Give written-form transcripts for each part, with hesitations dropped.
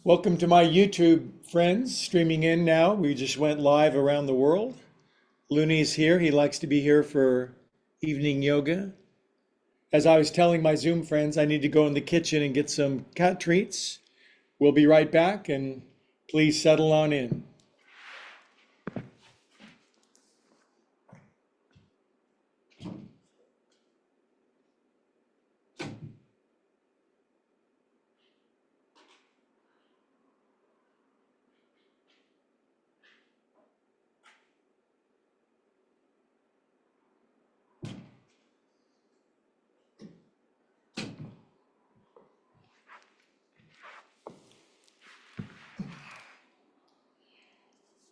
Welcome to my YouTube friends streaming in now. We just went live around the world. Looney's here. He likes to be here for evening yoga. As I was telling my Zoom friends, I need to go in the kitchen and get some cat treats. We'll be right back and please settle on in.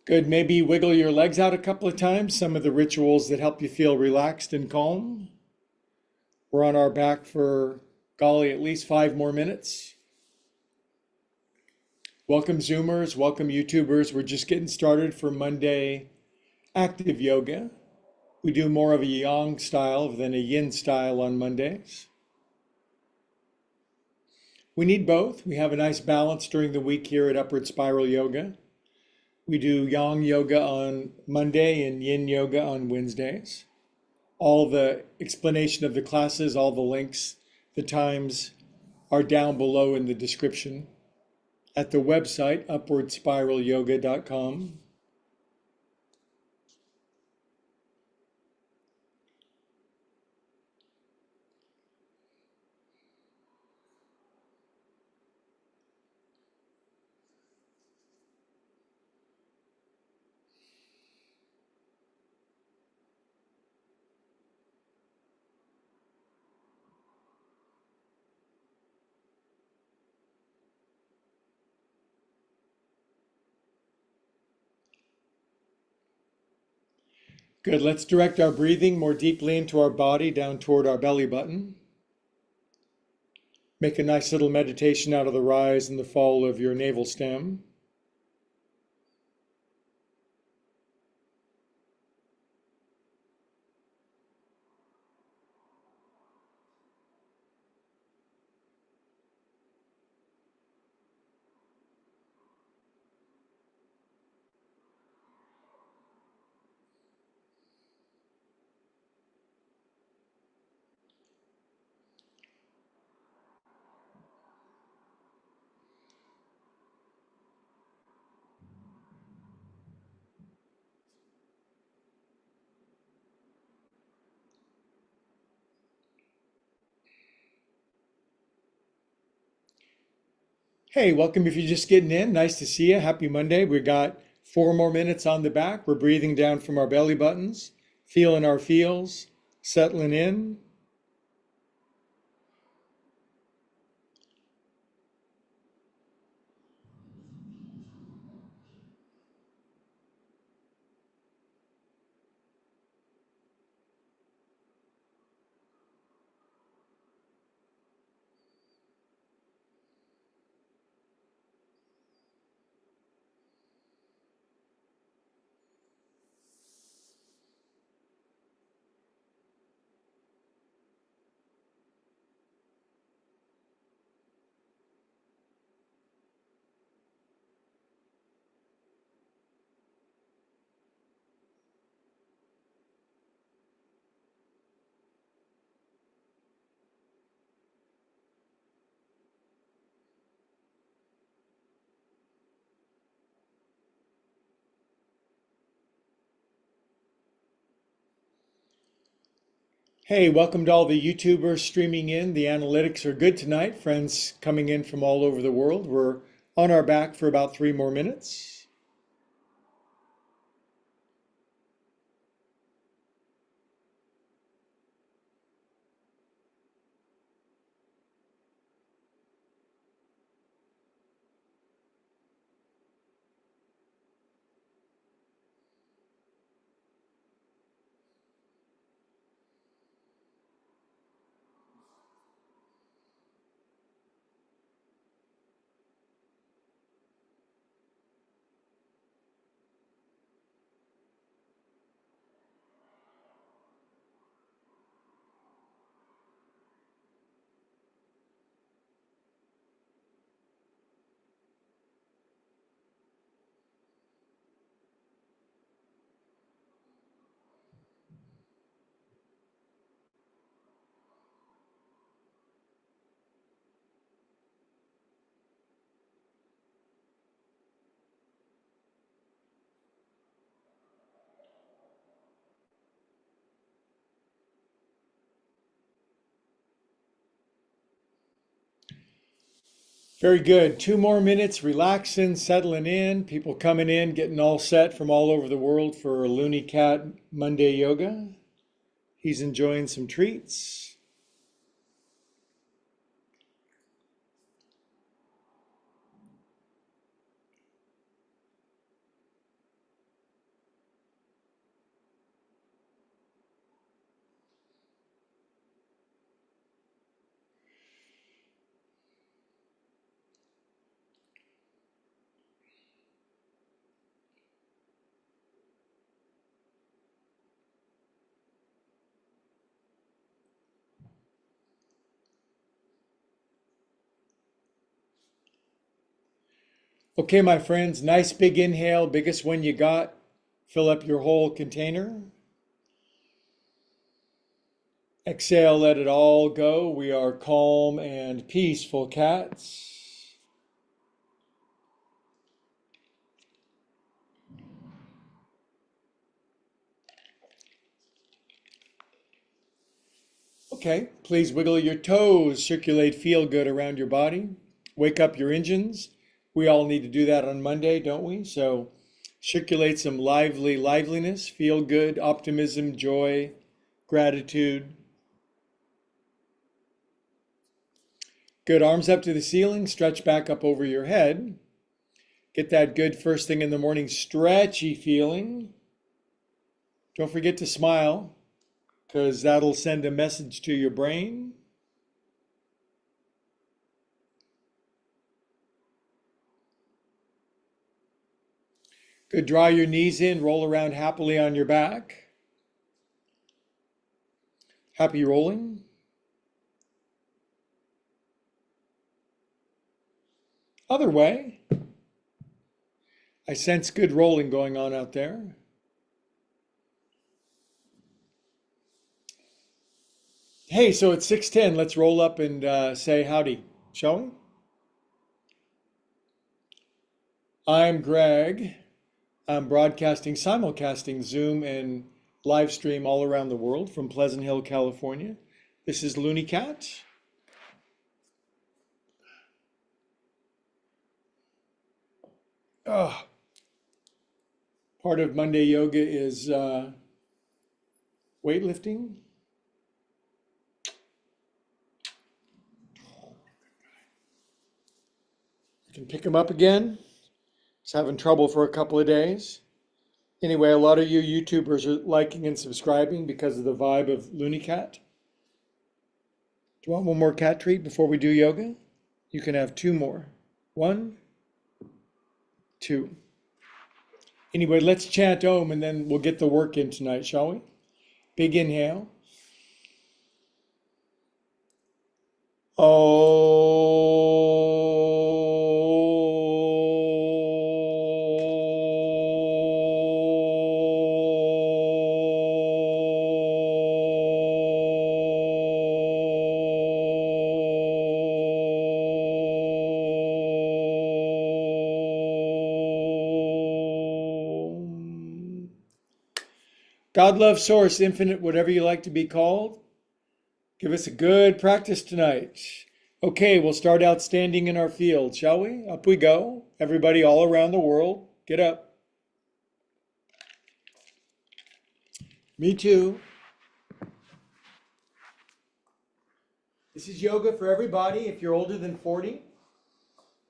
Good. Maybe wiggle your legs out a couple of times. Some of the rituals that help you feel relaxed and calm. We're on our back for, golly, at least 5 more minutes. Welcome Zoomers, welcome YouTubers. We're just getting started for Monday active yoga. We do more of a yang style than a yin style on Mondays. We need both. We have a nice balance during the week here at Upward Spiral Yoga. We do yang yoga on Monday and yin yoga on Wednesdays. All the explanation of the classes, all the links, the times are down below in the description at the website upwardspiralyoga.com. Good. Let's direct our breathing more deeply into our body, down toward our belly button. Make a nice little meditation out of the rise and the fall of your navel stem. Hey, welcome if you're just getting in. Nice to see you. Happy Monday. We got 4 more minutes on the back. We're breathing down from our belly buttons, feeling our feels, settling in. Hey, welcome to all the YouTubers streaming in. The analytics are good tonight. Friends coming in from all over the world. We're on our back for about 3 more minutes. Very good. 2 more minutes, relaxing, settling in. People coming in, getting all set from all over the world for Looney Cat Monday Yoga. He's enjoying some treats. Okay, my friends, nice big inhale, biggest one you got. Fill up your whole container. Exhale, let it all go. We are calm and peaceful cats. Okay, please wiggle your toes, circulate feel good around your body. Wake up your engines. We all need to do that on Monday, don't we? So circulate some liveliness, feel good, optimism, joy, gratitude. Good, arms up to the ceiling, stretch back up over your head. Get that good first thing in the morning stretchy feeling. Don't forget to smile, because that'll send a message to your brain. Good, draw your knees in, roll around happily on your back. Happy rolling. Other way. I sense good rolling going on out there. Hey, so it's 6:10. Let's roll up and say howdy, shall we? I'm Greg. I'm broadcasting, simulcasting Zoom and live stream all around the world from Pleasant Hill, California. This is Looney Cat. Oh, part of Monday Yoga is weightlifting. Can pick him up again. He's having trouble for a couple of days. Anyway, a lot of you YouTubers are liking and subscribing because of the vibe of Looney Cat. Do you want one more cat treat before we do yoga? You can have 2 more. 1, 2. Anyway, let's chant Om and then we'll get the work in tonight, shall we? Big inhale. God, love, source, infinite, whatever you like to be called. Give us a good practice tonight. Okay, we'll start out standing in our field, shall we? Up we go. Everybody all around the world, get up. Me too. This is yoga for everybody. If you're older than 40,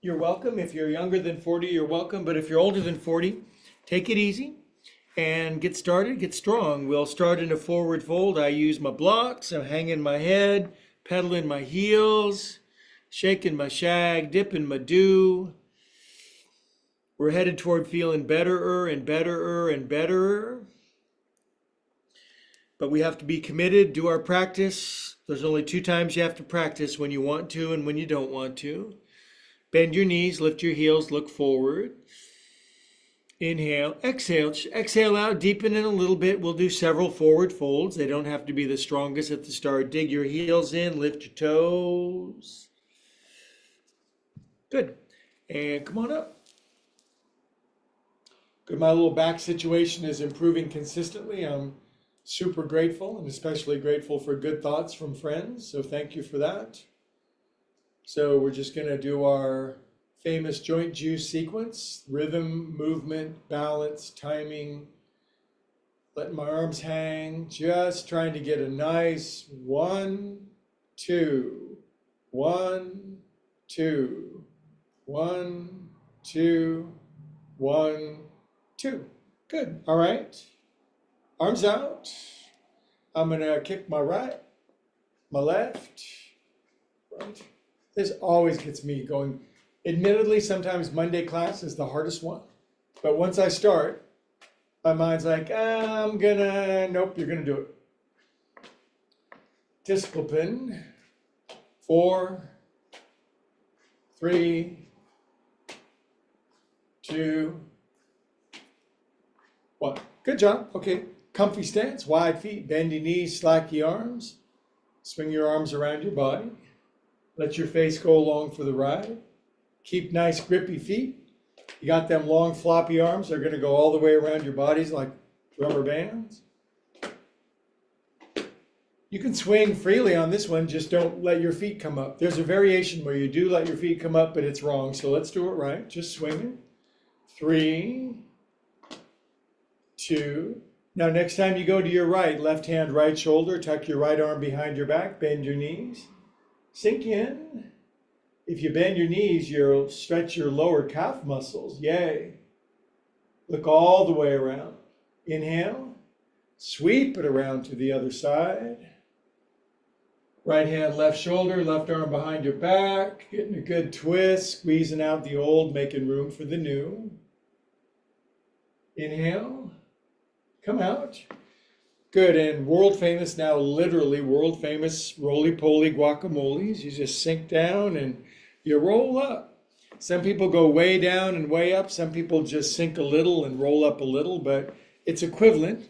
you're welcome. If you're younger than 40, you're welcome. But if you're older than 40, take it easy and get started, get strong. We'll start in a forward fold. I use my blocks. I'm hanging my head, pedaling my heels, shaking my shag, dipping my dew. We're headed toward feeling betterer and betterer and betterer. But we have to be committed, do our practice. There's only 2 times you have to practice, when you want to and when you don't want to. Bend your knees, lift your heels, look forward. Inhale, exhale, exhale out, deepen in a little bit. We'll do several forward folds. They don't have to be the strongest at the start. Dig your heels in, lift your toes. Good. And come on up. Good. My little back situation is improving consistently. I'm super grateful and especially grateful for good thoughts from friends. So thank you for that. So we're just going to do our famous joint juice sequence: rhythm, movement, balance, timing. Letting my arms hang, just trying to get a nice 1, 2, 1, 2, 1, 2, 1, 2. Good. All right. Arms out. I'm going to kick my right, my left. Right. This always gets me going. Admittedly, sometimes Monday class is the hardest one. But once I start, my mind's like, nope, you're gonna do it. Discipline. 4, 3, 2, 1. Good job. Okay. Comfy stance, wide feet, bend your knees, slack your arms. Swing your arms around your body. Let your face go along for the ride. Keep nice grippy feet. You got them long floppy arms. They're going to go all the way around your bodies like rubber bands. You can swing freely on this one. Just don't let your feet come up. There's a variation where you do let your feet come up, but it's wrong. So let's do it right. Just swing it. 3, 2. Now next time you go to your right, left hand, right shoulder, tuck your right arm behind your back, bend your knees. Sink in. If you bend your knees, you'll stretch your lower calf muscles. Yay. Look all the way around. Inhale. Sweep it around to the other side. Right hand, left shoulder, left arm behind your back. Getting a good twist, squeezing out the old, making room for the new. Inhale. Come out. Good, and world famous now, literally world famous roly-poly guacamoles. You just sink down and you roll up. Some people go way down and way up. Some people just sink a little and roll up a little, but it's equivalent.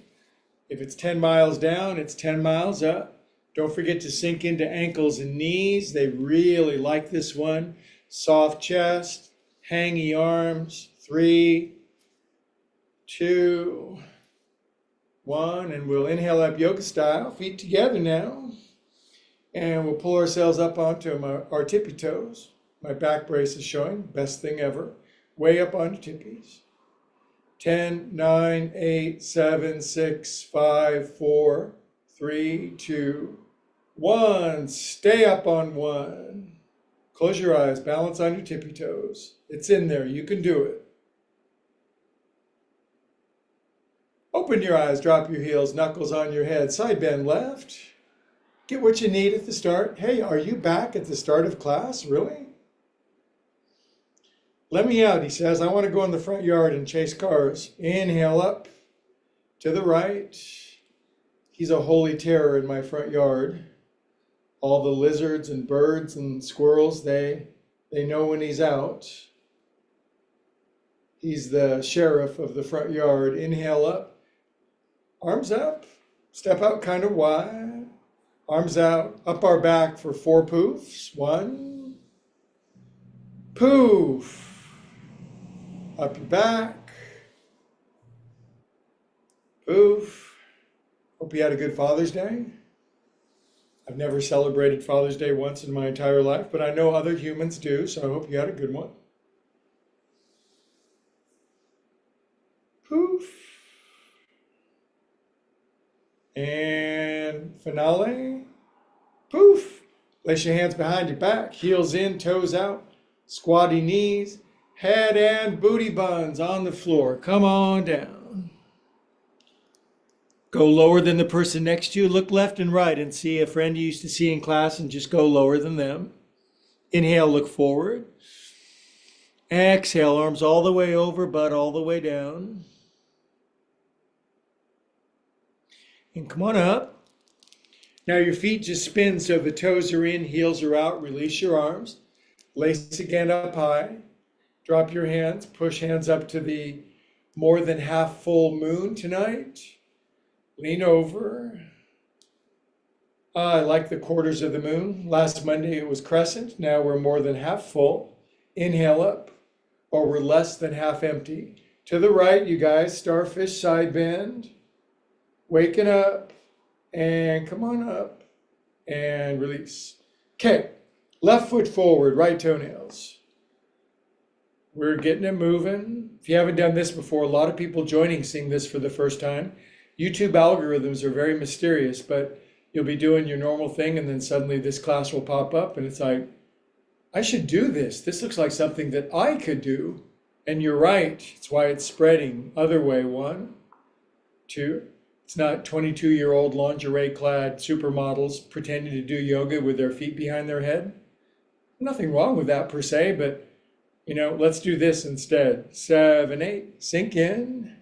If it's 10 miles down, it's 10 miles up. Don't forget to sink into ankles and knees. They really like this one. Soft chest, hangy arms. 3, 2, 1, and we'll inhale up yoga style, feet together now. And we'll pull ourselves up onto our tippy toes. My back brace is showing, best thing ever. Way up onto tippies. 10, 9, 8, 7, 6, 5, 4, 3, 2, 1. Stay up on 1. Close your eyes, balance on your tippy toes. It's in there, you can do it. Open your eyes, drop your heels, knuckles on your head, side bend left. Get what you need at the start. Hey, are you back at the start of class? Really? Let me out, he says. I want to go in the front yard and chase cars. Inhale up to the right. He's a holy terror in my front yard. All the lizards and birds and squirrels, they know when he's out. He's the sheriff of the front yard. Inhale up. Arms up, step out kind of wide. Arms out, up our back for 4 poofs. 1, poof. Up your back, poof. Hope you had a good Father's Day. I've never celebrated Father's Day once in my entire life, but I know other humans do, so I hope you had a good one. Poof. And finale, poof. Place your hands behind your back, heels in, toes out, squatty knees, head and booty buns on the floor. Come on down. Go lower than the person next to you. Look left and right and see a friend you used to see in class and just go lower than them. Inhale, look forward. Exhale, arms all the way over, butt all the way down. And come on up. Now your feet just spin so the toes are in, heels are out. Release your arms. Lace again up high. Drop your hands. Push hands up to the more than half full moon tonight. Lean over. I like the quarters of the moon. Last Monday it was crescent. Now we're more than half full. Inhale up, or we're less than half empty. To the right, you guys, starfish side bend. Waking up, and come on up, and release. Okay, Left foot forward, right toenails. We're getting it moving. If you haven't done this before, a lot of people joining seeing this for the first time. YouTube algorithms are very mysterious, but you'll be doing your normal thing and then suddenly this class will pop up and it's like, I should do this. This looks like something that I could do. And you're right. It's why it's spreading. Other way, 1, 2. It's not 22-year-old lingerie-clad supermodels pretending to do yoga with their feet behind their head. Nothing wrong with that per se, but let's do this instead. 7, 8, sink in.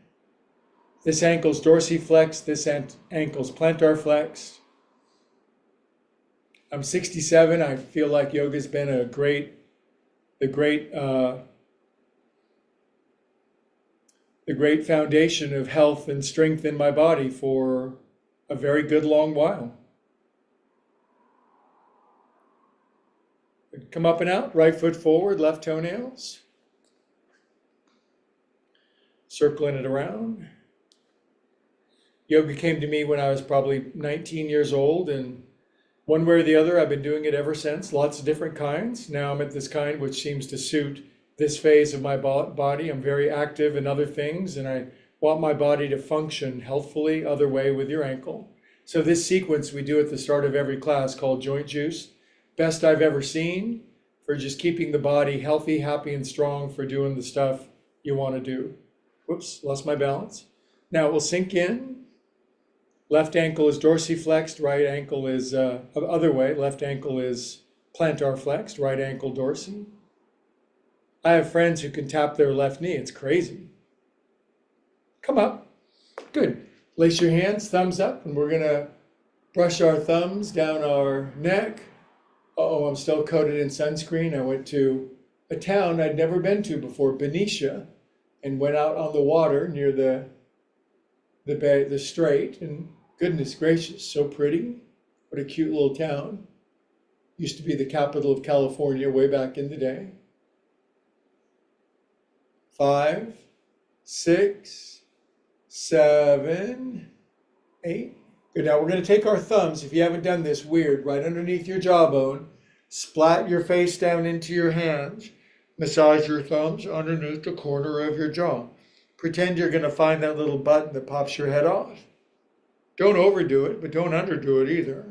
This ankle's dorsiflexed, this ankle's plantar flexed. I'm 67. I feel like yoga's been the great foundation of health and strength in my body for a very good long while. Come up and out, right foot forward, left toenails. Circling it around. Yoga came to me when I was probably 19 years old, and one way or the other, I've been doing it ever since. Lots of different kinds. Now I'm at this kind which seems to suit this phase of my body. I'm very active in other things, and I want my body to function healthfully. Other way with your ankle. So this sequence we do at the start of every class called Joint Juice. Best I've ever seen for just keeping the body healthy, happy, and strong for doing the stuff you want to do. Whoops, lost my balance. Now it will sink in. Left ankle is dorsiflexed, right ankle is other way. Left ankle is plantar flexed, right ankle dorsi. I have friends who can tap their left knee. It's crazy. Come up. Good. Lace your hands, thumbs up, and we're going to brush our thumbs down our neck. Uh-oh, I'm still coated in sunscreen. I went to a town I'd never been to before, Benicia, and went out on the water near the bay, the strait, and goodness gracious, so pretty. What a cute little town. Used to be the capital of California way back in the day. 5, 6, 7, 8. Good. Now we're going to take our thumbs, if you haven't done this, weird, right underneath your jawbone, splat your face down into your hands, massage your thumbs underneath the corner of your jaw. Pretend you're going to find that little button that pops your head off. Don't overdo it, but don't underdo it either.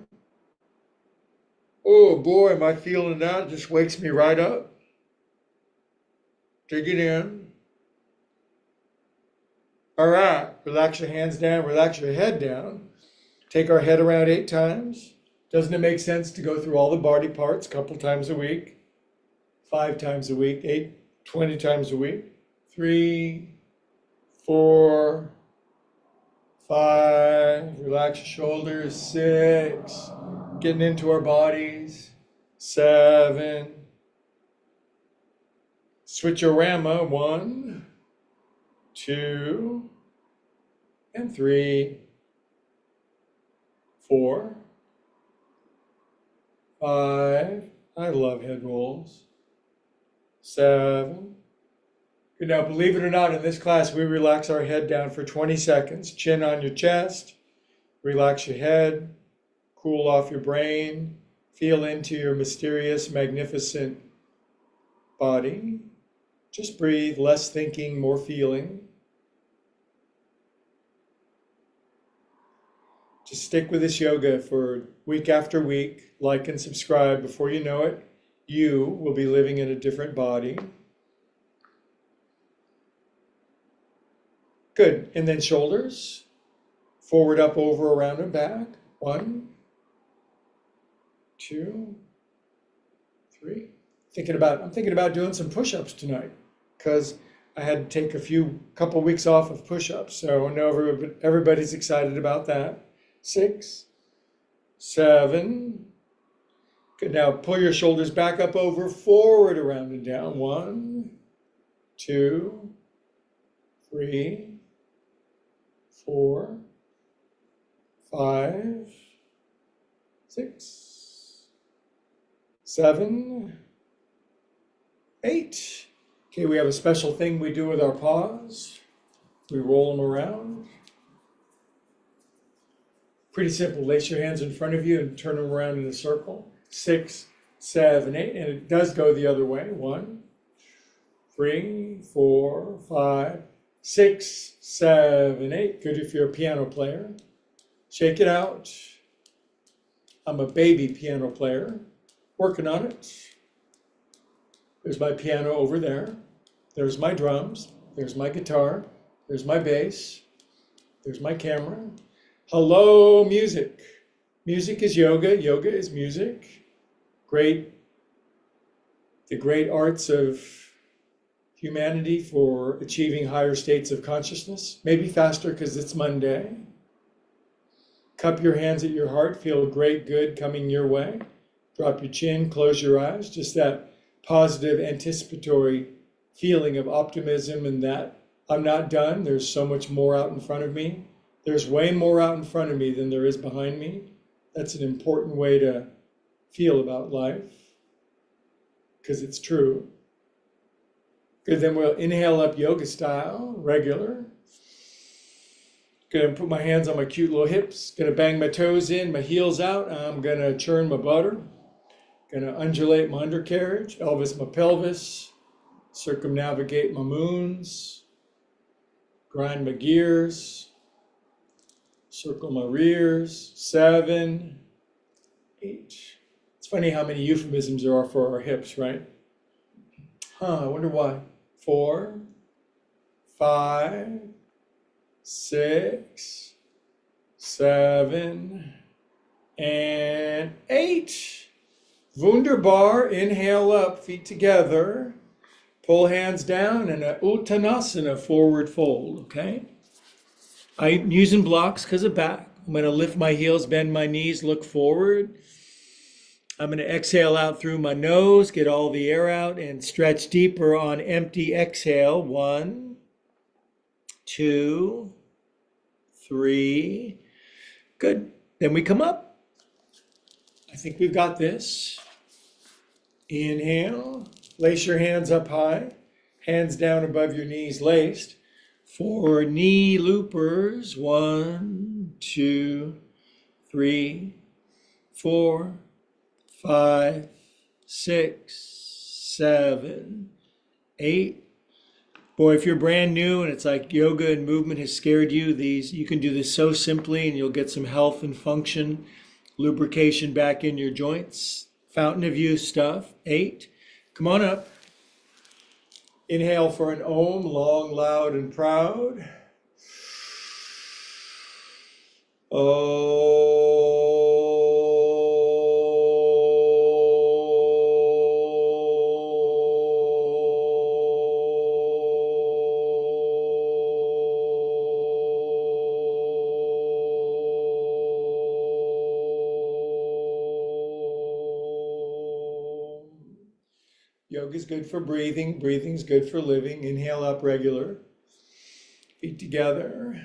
Oh boy, am I feeling that? It just wakes me right up. Dig it in. All right, relax your hands down, relax your head down. Take our head around 8 times. Doesn't it make sense to go through all the body parts a couple times a week? 5 times a week, 8, 20 times a week. 3, 4, 5, relax your shoulders. 6, getting into our bodies. 7, switch-o-rama. 1, 2, and 3, 4, 5. I love head rolls. 7. Good. Now, believe it or not, in this class, we relax our head down for 20 seconds. Chin on your chest. Relax your head. Cool off your brain. Feel into your mysterious, magnificent body. Just breathe. Less thinking, more feeling. Just stick with this yoga for week after week. Like and subscribe. Before you know it, you will be living in a different body. Good. And then shoulders. Forward, up, over, around, and back. 1, 2, 3. I'm thinking about doing some push-ups tonight because I had to take a couple weeks off of push-ups. So I know everybody's excited about that. 6, 7. Good. Now pull your shoulders back, up, over, forward, around, and down. 1, 2, 3, 4, 5, 6, 7, 8. Okay, we have a special thing we do with our paws. We roll them around. Pretty simple. Lace your hands in front of you and turn them around in a circle. 6, 7, 8, and it does go the other way. 1, 3, 4, 5, 6, 7, 8. Good if you're a piano player. Shake it out. I'm a baby piano player, working on it. There's my piano over there. There's my drums. There's my guitar. There's my bass. There's my camera. Hello, music. Music is yoga. Yoga is music. The great arts of humanity for achieving higher states of consciousness. Maybe faster because it's Monday. Cup your hands at your heart. Feel great, good coming your way. Drop your chin, close your eyes. Just that positive anticipatory feeling of optimism and that I'm not done. There's so much more out in front of me. There's way more out in front of me than there is behind me. That's an important way to feel about life because it's true. Good, then we'll inhale up yoga style, regular. Gonna put my hands on my cute little hips. Gonna bang my toes in, my heels out. I'm gonna churn my butter. Gonna undulate my undercarriage, Elvis my pelvis, circumnavigate my moons, grind my gears, circle my rears. 7, 8. It's funny how many euphemisms there are for our hips, right? I wonder why. 4, 5, 6, 7, and 8. Wunderbar. Inhale up, feet together. Pull hands down and a Uttanasana, forward fold, okay? I'm using blocks because of back. I'm going to lift my heels, bend my knees, look forward. I'm going to exhale out through my nose, get all the air out, and stretch deeper on empty exhale. 1, 2, 3. Good. Then we come up. I think we've got this. Inhale. Lace your hands up high. Hands down above your knees laced. 4 knee loopers. 1, 2, 3, 4, 5, 6, 7, 8. Boy, if you're brand new and it's like yoga and movement has scared you, you can do this so simply and you'll get some health and function, lubrication back in your joints. Fountain of youth stuff. 8. Come on up. Inhale for an Om, long, loud, and proud. Yoga is good for breathing. Breathing's good for living. Inhale up regular. Feet together.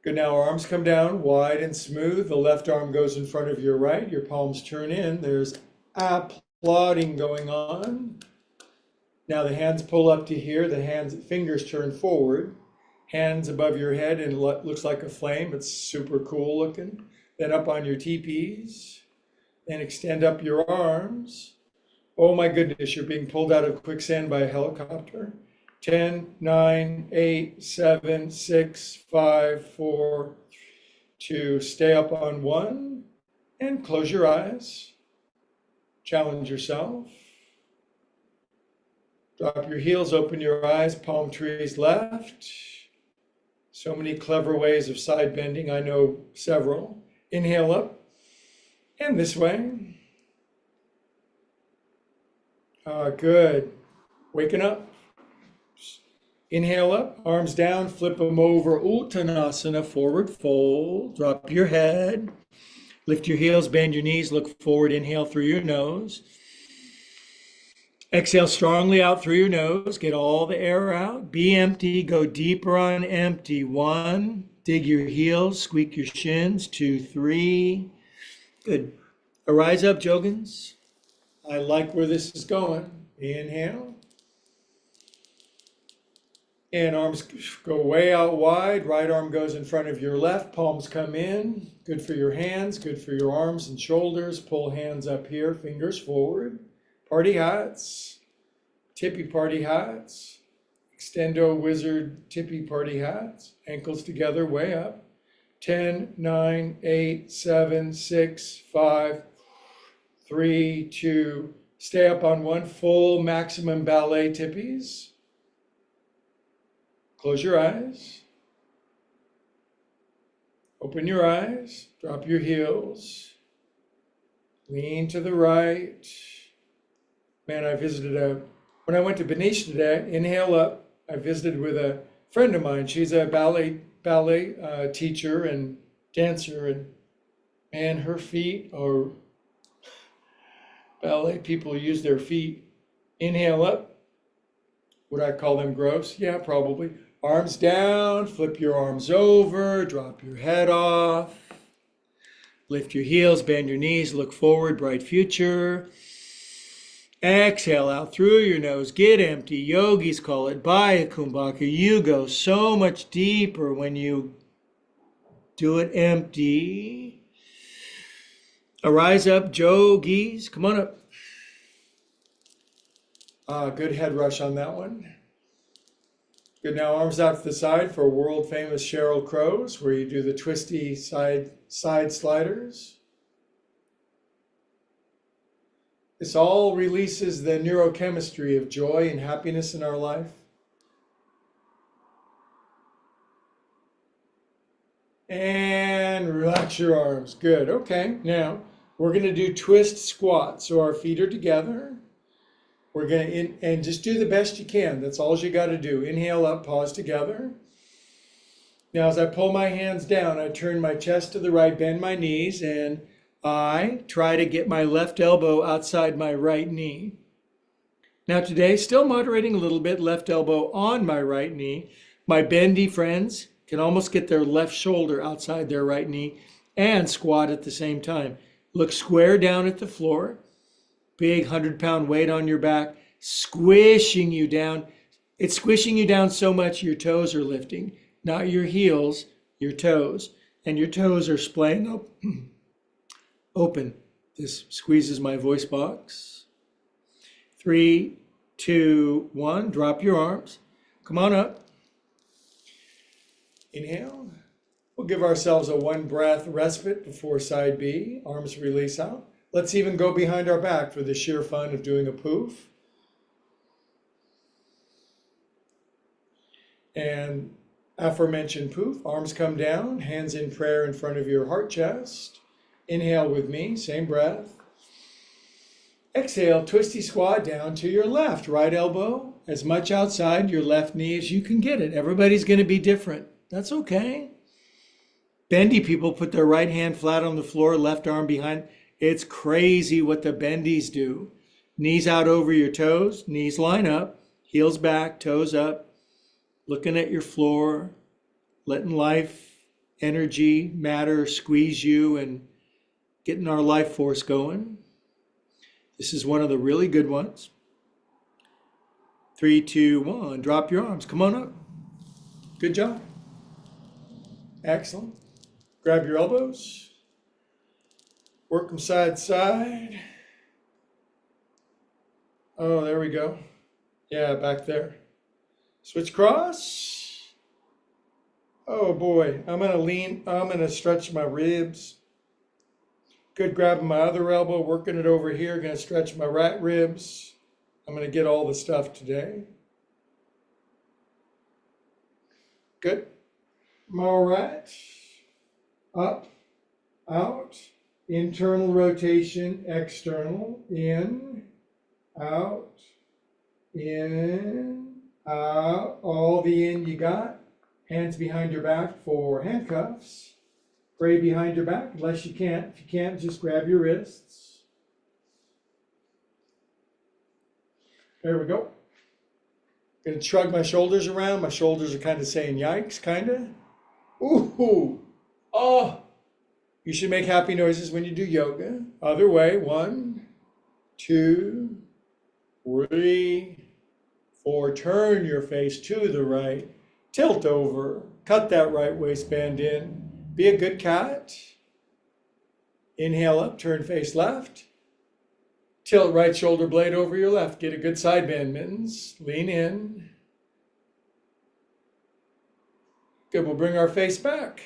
Good, now arms come down wide and smooth. The left arm goes in front of your right. Your palms turn in. There's applauding going on. Now the hands pull up to here. The fingers turn forward. Hands above your head and looks like a flame. It's super cool looking. Then up on your teepees. Then extend up your arms. Oh my goodness, you're being pulled out of quicksand by a helicopter. 10, 9, 8, 7, 6, 5, 4, 2. Stay up on 1 and close your eyes. Challenge yourself. Drop your heels, open your eyes, palm trees left. So many clever ways of side bending. I know several. Inhale up and this way. Good. Waking up. Inhale up, arms down, flip them over. Uttanasana, forward fold. Drop your head. Lift your heels, bend your knees, look forward. Inhale through your nose. Exhale strongly out through your nose. Get all the air out. Be empty. Go deeper on empty. 1. Dig your heels. Squeak your shins. 2, 3. Good. Arise up, Jogans. I like where this is going. Inhale. And arms go way out wide. Right arm goes in front of your left. Palms come in. Good for your hands, good for your arms and shoulders. Pull hands up here, fingers forward. Party hats, tippy party hats. Extendo wizard tippy party hats. Ankles together, way up. 10, 9, 8, 7, 6, 5, 3, 2. Stay up on one. Full maximum ballet tippies. Close your eyes. Open your eyes. Drop your heels. Lean to the right. Man, when I went to Benicia today, inhale up. I visited with a friend of mine. She's a ballet teacher and dancer. And man, her feet are, ballet people use their feet. Inhale up. Would I call them gross? Yeah, probably. Arms down, flip your arms over, drop your head off. Lift your heels, bend your knees, look forward, bright future. Exhale out through your nose, get empty. Yogis call it Baya Kumbhaka. You go so much deeper when you do it empty. Arise up, yogis. Come on up. Good head rush on that one. Good, now arms out to the side for world famous Sheryl Crow's, where you do the twisty side sliders. This all releases the neurochemistry of joy and happiness in our life. And relax your arms. Good, okay. Now, we're gonna do twist squats. So our feet are together. We're going to, and just do the best you can. That's all you got to do. Inhale up, pause together. Now, as I pull my hands down, I turn my chest to the right, bend my knees, and I try to get my left elbow outside my right knee. Now today, still moderating a little bit, left elbow on my right knee. My bendy friends can almost get their left shoulder outside their right knee and squat at the same time. Look square down at the floor. Big 100-pound weight on your back, squishing you down. It's squishing you down so much your toes are lifting, not your heels, your toes. And your toes are splaying open. This squeezes my voice box. 3, 2, 1. Drop your arms. Come on up. Inhale. We'll give ourselves a 1 breath respite before side B. Arms release out. Let's even go behind our back for the sheer fun of doing a poof. And aforementioned poof, arms come down, hands in prayer in front of your heart chest. Inhale with me, same breath. Exhale, twisty squat down to your left. Right elbow as much outside your left knee as you can get it. Everybody's going to be different. That's okay. Bendy people put their right hand flat on the floor, left arm behind. It's crazy what the bendies do. Knees out over your toes, knees line up, heels back, toes up, looking at your floor, letting life, energy, matter squeeze you and getting our life force going. This is one of the really good ones. 3, 2, 1. Drop your arms. Come on up. Good job. Excellent. Grab your elbows. Work them side to side. Oh, there we go. Yeah, back there. Switch cross. Oh boy, I'm gonna stretch my ribs. Good, grabbing my other elbow, working it over here. Gonna stretch my right ribs. I'm gonna get all the stuff today. Good. All right. Up, out. Internal rotation, external, in, out, all the in you got. Hands behind your back for handcuffs. Pray behind your back, unless you can't. If you can't, just grab your wrists. There we go. Gonna shrug my shoulders around. My shoulders are kind of saying yikes, kind of. Ooh, oh. You should make happy noises when you do yoga. Other way, 1, 2, 3, 4, turn your face to the right, tilt over, cut that right waistband in, be a good cat. Inhale up, turn face left, tilt right shoulder blade over your left, get a good side bend, mittens, lean in. Good, we'll bring our face back.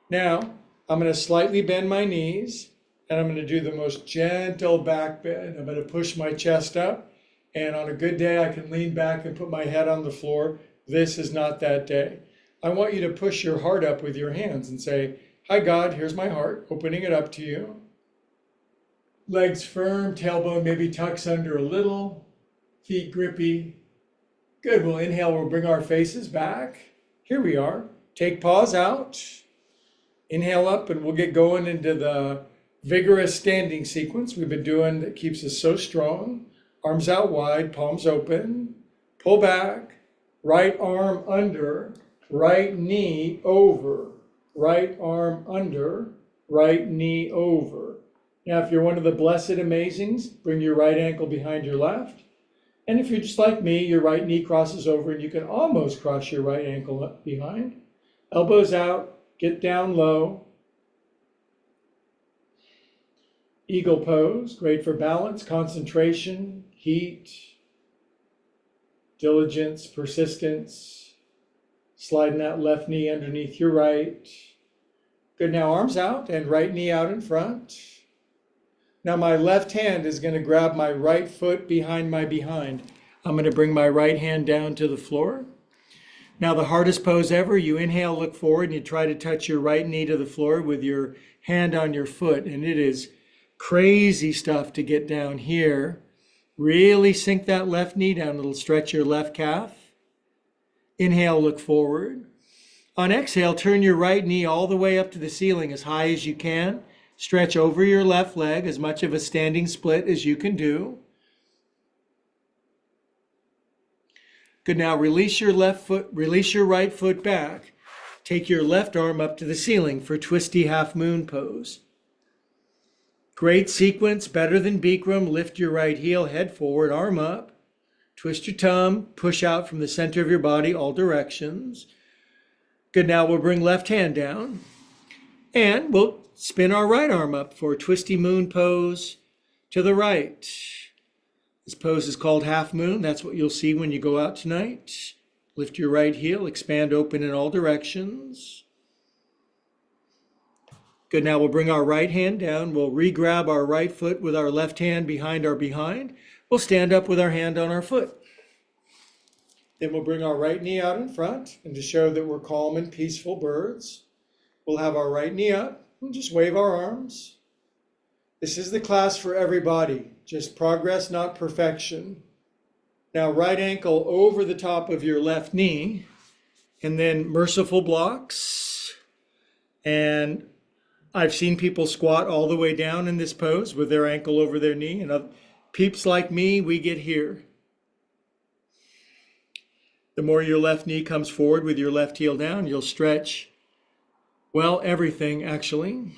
Now, I'm going to slightly bend my knees, and I'm going to do the most gentle back bend. I'm going to push my chest up, and on a good day, I can lean back and put my head on the floor. This is not that day. I want you to push your heart up with your hands and say, "Hi, God, here's my heart," opening it up to you. Legs firm, tailbone maybe tucks under a little, feet grippy. Good, we'll inhale, we'll bring our faces back. Here we are. Take paws out. Inhale up, and we'll get going into the vigorous standing sequence we've been doing that keeps us so strong. Arms out wide, palms open. Pull back. Right arm under, right knee over. Right arm under, right knee over. Now, if you're one of the blessed amazings, bring your right ankle behind your left. And if you're just like me, your right knee crosses over and you can almost cross your right ankle up behind. Elbows out, get down low. Eagle pose, great for balance, concentration, heat, diligence, persistence. Sliding that left knee underneath your right. Good, now arms out and right knee out in front. Now my left hand is going to grab my right foot behind my behind. I'm going to bring my right hand down to the floor. Now the hardest pose ever, you inhale, look forward, and you try to touch your right knee to the floor with your hand on your foot. And it is crazy stuff to get down here. Really sink that left knee down. It'll stretch your left calf. Inhale, look forward. On exhale, turn your right knee all the way up to the ceiling as high as you can. Stretch over your left leg, as much of a standing split as you can do. Good, now release your left foot, release your right foot back. Take your left arm up to the ceiling for twisty half moon pose. Great sequence, better than Bikram. Lift your right heel, head forward, arm up. Twist your thumb, push out from the center of your body, all directions. Good, now we'll bring left hand down. And we'll spin our right arm up for twisty moon pose to the right. This pose is called half moon. That's what you'll see when you go out tonight. Lift your right heel, expand open in all directions. Good, now we'll bring our right hand down. We'll re-grab our right foot with our left hand behind our behind. We'll stand up with our hand on our foot. Then we'll bring our right knee out in front, and to show that we're calm and peaceful birds, we'll have our right knee up and just wave our arms. This is the class for everybody, just progress, not perfection. Now, right ankle over the top of your left knee, and then merciful blocks. And I've seen people squat all the way down in this pose with their ankle over their knee, and peeps like me, we get here. The more your left knee comes forward with your left heel down, you'll stretch, well, everything actually.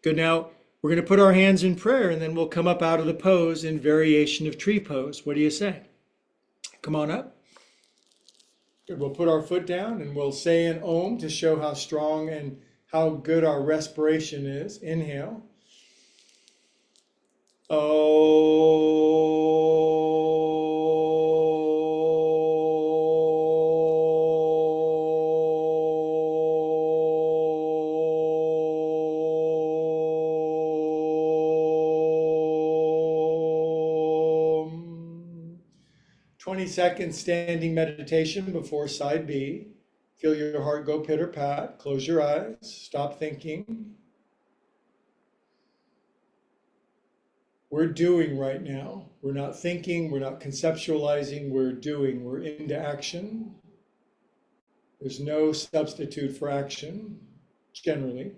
Good, now we're going to put our hands in prayer, and then we'll come up out of the pose in variation of tree pose. What do you say? Come on up. Good, we'll put our foot down and we'll say an Om to show how strong and how good our respiration is. Inhale. Om. 20 seconds standing meditation before side B. Feel your heart go pitter-pat. Close your eyes. Stop thinking. We're doing right now. We're not thinking, we're not conceptualizing, we're doing. We're into action. There's no substitute for action, generally.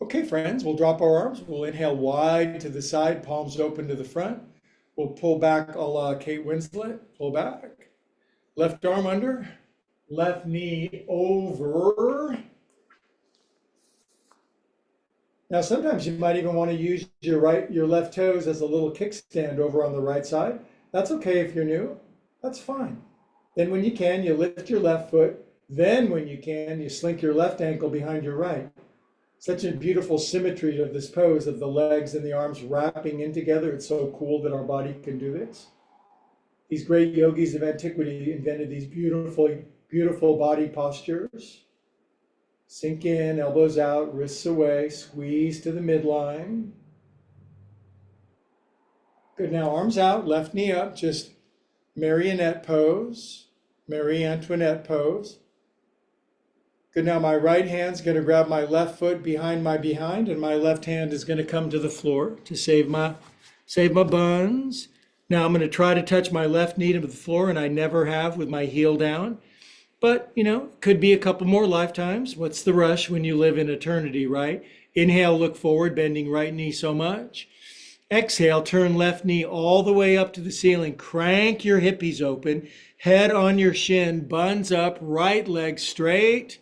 Okay, friends, we'll drop our arms. We'll inhale wide to the side, palms open to the front. We'll pull back a la Kate Winslet. Pull back. Left arm under. Left knee over. Now, sometimes you might even want to use your left toes as a little kickstand over on the right side. That's okay if you're new. That's fine. Then when you can, you lift your left foot. Then when you can, you slink your left ankle behind your right. Such a beautiful symmetry of this pose of the legs and the arms wrapping in together. It's so cool that our body can do this. These great yogis of antiquity invented these beautiful, beautiful body postures. Sink in, elbows out, wrists away, squeeze to the midline. Good, now arms out, left knee up, just marionette pose, Marie Antoinette pose. Good, now my right hand's gonna grab my left foot behind my behind, and my left hand is gonna come to the floor to save my buns. Now I'm gonna try to touch my left knee to the floor, and I never have with my heel down. But, could be a couple more lifetimes. What's the rush when you live in eternity, right? Inhale, look forward, bending right knee so much. Exhale, turn left knee all the way up to the ceiling. Crank your hippies open, head on your shin, buns up, right leg straight.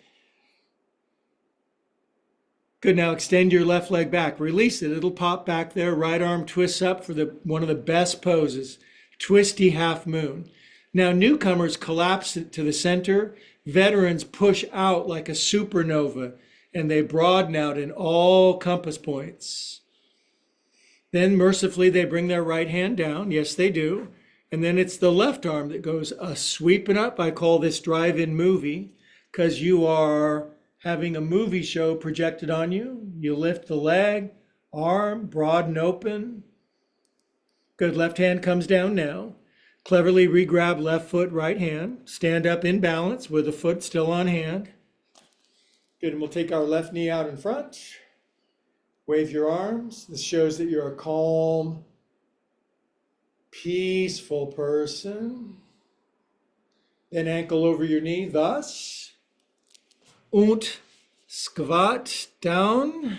Good, now extend your left leg back. Release it, it'll pop back there. Right arm twists up for one of the best poses, twisty half moon. Now newcomers collapse it to the center. Veterans push out like a supernova, and they broaden out in all compass points. Then mercifully, they bring their right hand down. Yes, they do. And then it's the left arm that goes sweeping up. I call this drive-in movie because you are having a movie show projected on you. You lift the leg, arm, broaden open. Good, left hand comes down now. Cleverly re-grab left foot, right hand. Stand up in balance with the foot still on hand. Good, and we'll take our left knee out in front. Wave your arms. This shows that you're a calm, peaceful person. Then ankle over your knee, thus. Und squat down.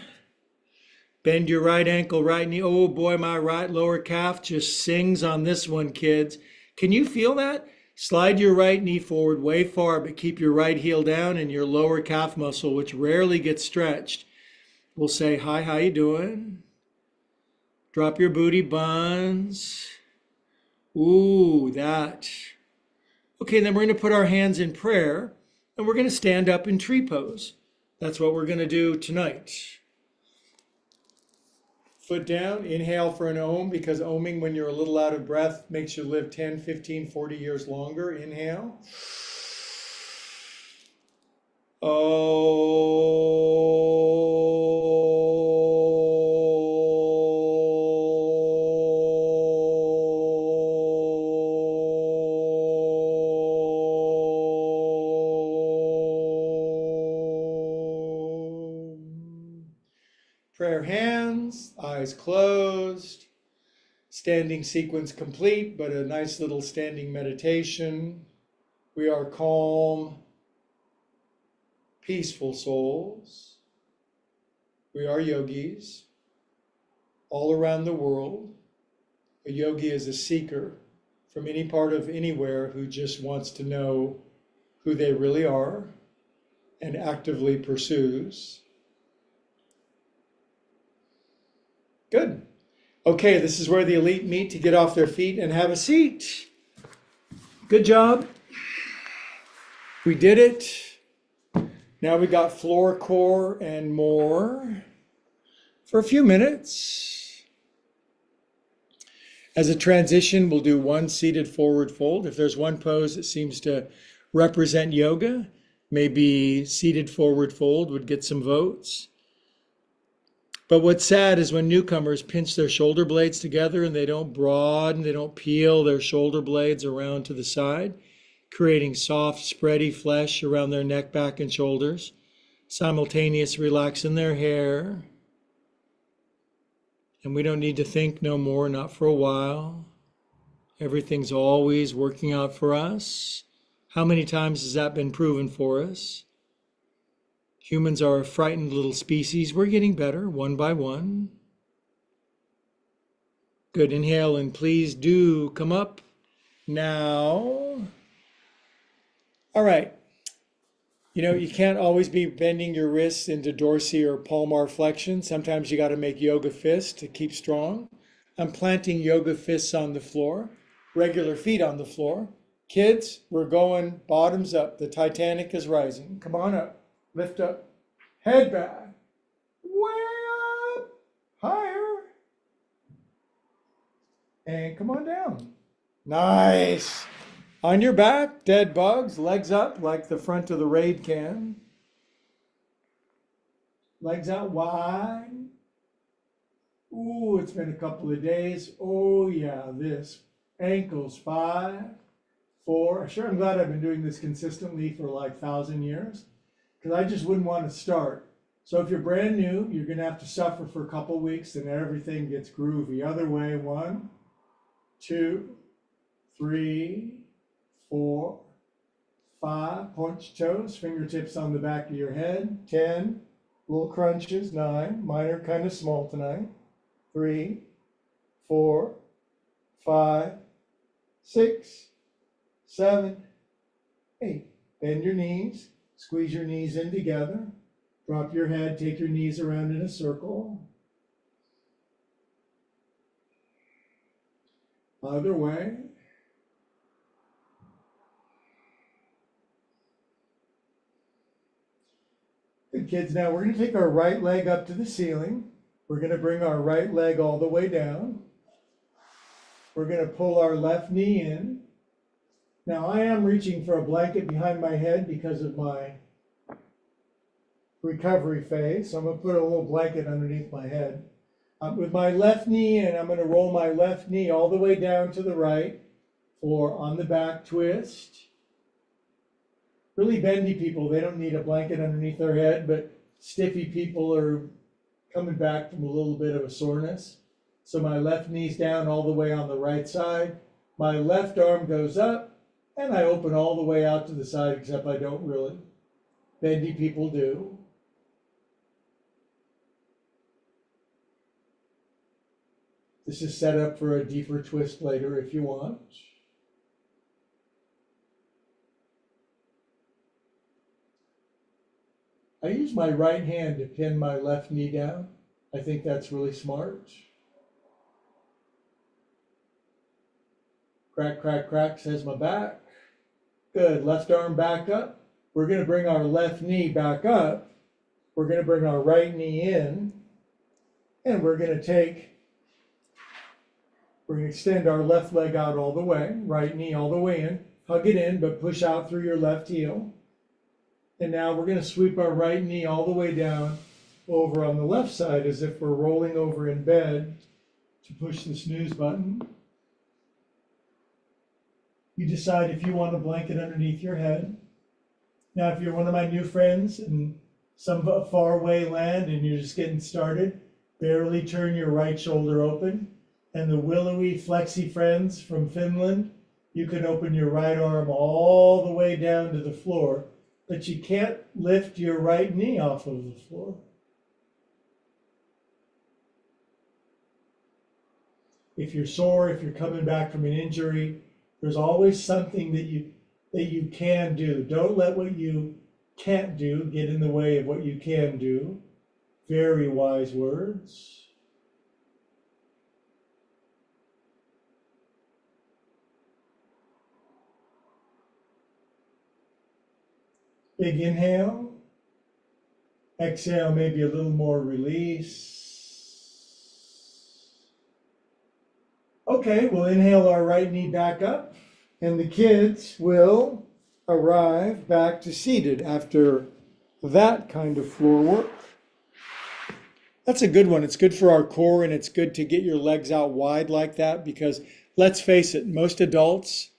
Bend your right ankle, right knee. Oh boy, my right lower calf just sings on this one, kids. Can you feel that? Slide your right knee forward way far, but keep your right heel down, and your lower calf muscle, which rarely gets stretched, will say, hi, how you doing? Drop your booty buns. Ooh, that. Okay, then we're going to put our hands in prayer, and we're going to stand up in tree pose. That's what we're going to do tonight. Foot down, inhale for an ohm, because ohming when you're a little out of breath makes you live 10, 15, 40 years longer. Inhale. Prayer hands, eyes closed, standing sequence complete, but a nice little standing meditation. We are calm, peaceful souls. We are yogis all around the world. A yogi is a seeker from any part of anywhere who just wants to know who they really are and actively pursues. Good. Okay, this is where the elite meet to get off their feet and have a seat. Good job. We did it. Now we got floor, core, and more for a few minutes. As a transition, we'll do one seated forward fold. If there's one pose that seems to represent yoga, maybe seated forward fold would get some votes. But what's sad is when newcomers pinch their shoulder blades together and they don't broaden, they don't peel their shoulder blades around to the side, creating soft, spready flesh around their neck, back, and shoulders, simultaneous relaxing their hair. And we don't need to think no more, not for a while. Everything's always working out for us. How many times has that been proven for us? Humans are a frightened little species. We're getting better one by one. Good, inhale, and please do come up now. All right. You know, you can't always be bending your wrists into dorsal or palmar flexion. Sometimes you got to make yoga fists to keep strong. I'm planting yoga fists on the floor, regular feet on the floor. Kids, we're going bottoms up. The Titanic is rising. Come on up. Lift up. Head back. Way up. Higher. And come on down. Nice. On your back, dead bugs, legs up like the front of the Raid can. Legs out wide. Ooh, it's been a couple of days. Oh yeah, this. Ankles, 5, 4. Sure, I'm glad I've been doing this consistently for like 1,000 years, because I just wouldn't want to start. So if you're brand new, you're gonna have to suffer for a couple weeks and everything gets groovy. Other way, 1, 2, 3, 4, 5, point your toes, fingertips on the back of your head, 10, little crunches, 9, mine are kind of small tonight, 3, 4, 5, 6, 7, 8. Bend your knees, squeeze your knees in together, drop your head, take your knees around in a circle. Other way. Good kids, now we're going to take our right leg up to the ceiling. We're going to bring our right leg all the way down. We're going to pull our left knee in. Now I am reaching for a blanket behind my head because of my recovery phase. So I'm going to put a little blanket underneath my head. With my left knee in, I'm going to roll my left knee all the way down to the right for on the back twist. Really bendy people, they don't need a blanket underneath their head, but stiffy people are coming back from a little bit of a soreness. So my left knee's down all the way on the right side. My left arm goes up, and I open all the way out to the side, except I don't really. Bendy people do. This is set up for a deeper twist later if you want. I use my right hand to pin my left knee down. I think that's really smart. Crack, crack, crack, says my back. Good, left arm back up. We're going to bring our left knee back up. We're going to bring our right knee in. And we're going to extend our left leg out all the way. Right knee all the way in. Hug it in, but push out through your left heel. And now we're going to sweep our right knee all the way down over on the left side as if we're rolling over in bed to push the snooze button. You decide if you want a blanket underneath your head. Now, if you're one of my new friends in some faraway land and you're just getting started, barely turn your right shoulder open. And the willowy, flexy friends from Finland, you can open your right arm all the way down to the floor. But you can't lift your right knee off of the floor. If you're sore, if you're coming back from an injury, there's always something that you can do. Don't let what you can't do get in the way of what you can do. Very wise words. Big inhale. Exhale, maybe a little more release. Okay, we'll inhale our right knee back up, and the kids will arrive back to seated after that kind of floor work. That's a good one. It's good for our core, and it's good to get your legs out wide like that because let's face it, most adults,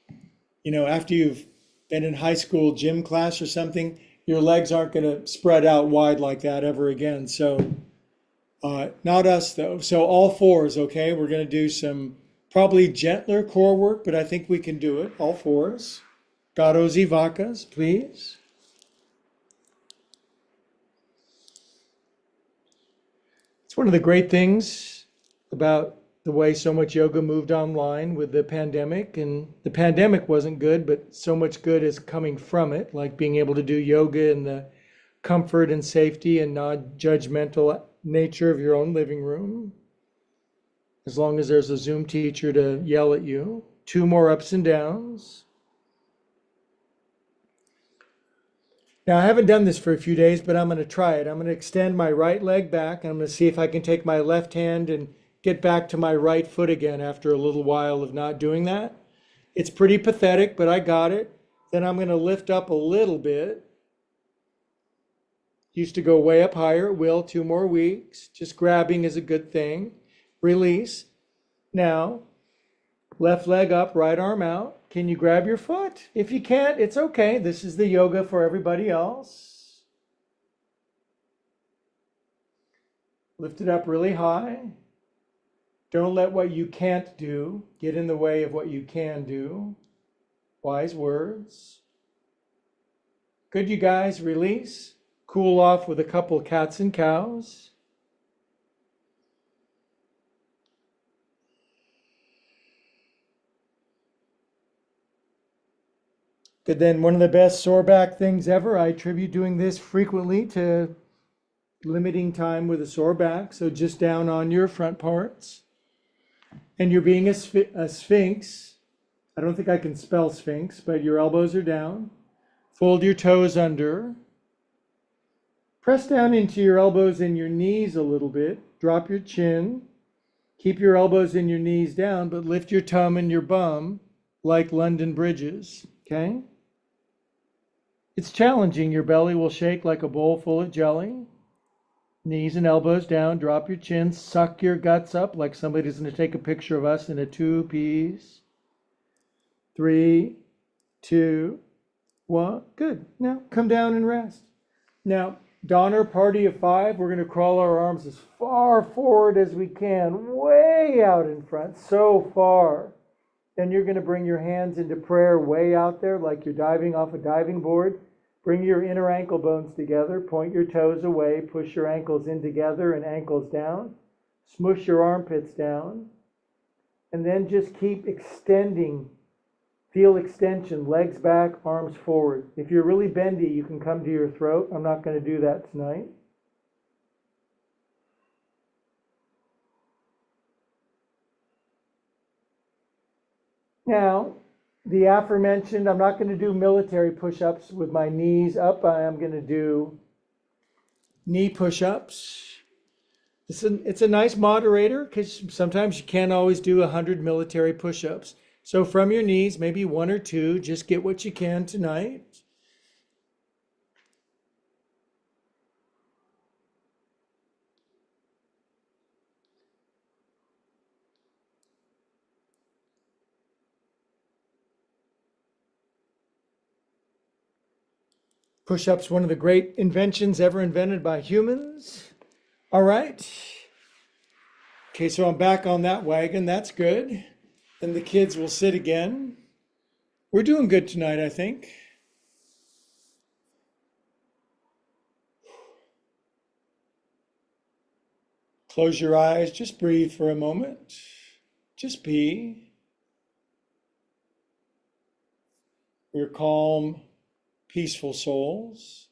after you've been in high school gym class or something, your legs aren't going to spread out wide like that ever again. So not us though. So all fours, okay? We're going to do some probably gentler core work, but I think we can do it. All fours. Garos Vakas, please. It's one of the great things about the way so much yoga moved online with the pandemic. And the pandemic wasn't good, but so much good is coming from it, like being able to do yoga in the comfort and safety and non-judgmental nature of your own living room, as long as there's a Zoom teacher to yell at you. 2 more ups and downs. Now, I haven't done this for a few days, but I'm going to try it. I'm going to extend my right leg back, and I'm going to see if I can take my left hand and get back to my right foot again after a little while of not doing that. It's pretty pathetic, but I got it. Then I'm going to lift up a little bit. Used to go way up higher. It will. 2 more weeks. Just grabbing is a good thing. Release. Now, left leg up, right arm out. Can you grab your foot? If you can't, it's okay. This is the yoga for everybody else. Lift it up really high. Don't let what you can't do get in the way of what you can do. Wise words. Good, you guys. Release. Cool off with a couple cats and cows. Good, then one of the best sore back things ever. I attribute doing this frequently to limiting time with a sore back. So just down on your front parts. And you're being a sphinx. I don't think I can spell sphinx, but your elbows are down. Fold your toes under. Press down into your elbows and your knees a little bit. Drop your chin. Keep your elbows and your knees down, but lift your tum and your bum like London bridges, okay? It's challenging. Your belly will shake like a bowl full of jelly. Knees and elbows down. Drop your chin. Suck your guts up like somebody's going to take a picture of us in a 2-piece. 3, 2, 1. Good. Now come down and rest. Now, Donner party of 5. We're going to crawl our arms as far forward as we can. Way out in front. So far. Then you're going to bring your hands into prayer way out there like you're diving off a diving board. Bring your inner ankle bones together. Point your toes away. Push your ankles in together and ankles down. Smush your armpits down. And then just keep extending. Feel extension. Legs back, arms forward. If you're really bendy, you can come to your throat. I'm not going to do that tonight. Now, the aforementioned, I'm not going to do military push-ups with my knees up. I am going to do knee push-ups. It's a nice moderator because sometimes you can't always do 100 military push-ups. So from your knees, maybe 1 or 2, just get what you can tonight. Push-ups, one of the great inventions ever invented by humans. All right. Okay, so I'm back on that wagon. That's good. Then the kids will sit again. We're doing good tonight, I think. Close your eyes. Just breathe for a moment. Just be. We're calm, peaceful souls.